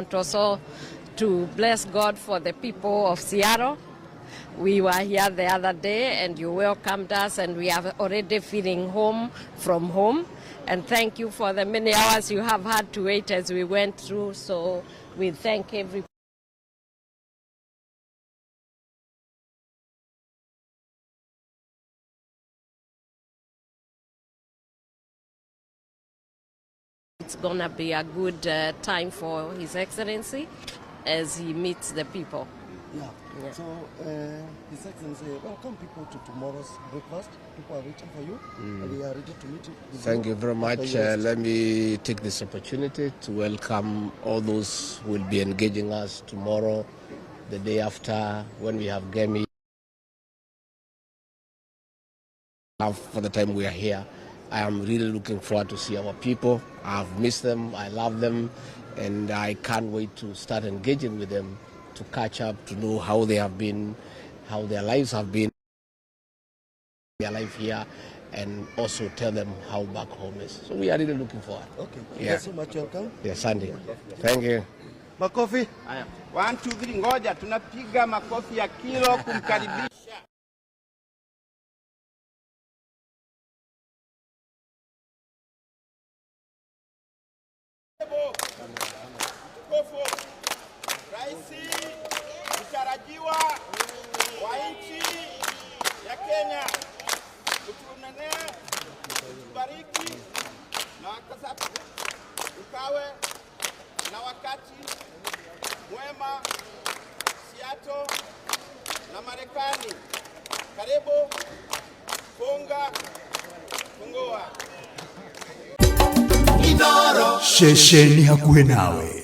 want also to bless God for the people of Seattle. We were here the other day and you welcomed us, and we are already feeling home from home. And thank you for the many hours you have had to wait as we went through. So we thank everybody. It's gonna be a good time for His Excellency as he meets the people. Yeah. So, His Excellency, welcome people to tomorrow's breakfast. People are waiting for you, and we are ready to meet you. Thank you very much. Let me take this opportunity to welcome all those who will be engaging us tomorrow, the day after, when we have game. For the time we are here, I am really looking forward to see our people. I've missed them, I love them, and I can't wait to start engaging with them, to catch up, to know how they have been, how their lives have been, their life here, and also tell them how back home is. So we are really looking forward. Okay, thank you so much. Welcome. Yes, Sandy. Thank you. Makofi. 1 2 3, ngoja tunapiga makofi ya kilo kumkaribisha. Raisi mtarajiwa wa nchi ya Kenya, utunene, ubariki na wakasapu, ukawe na wakati mwema Seattle na Marekani. Karibu, funga, fungua. Inooro, shesheni hakuhe nawe.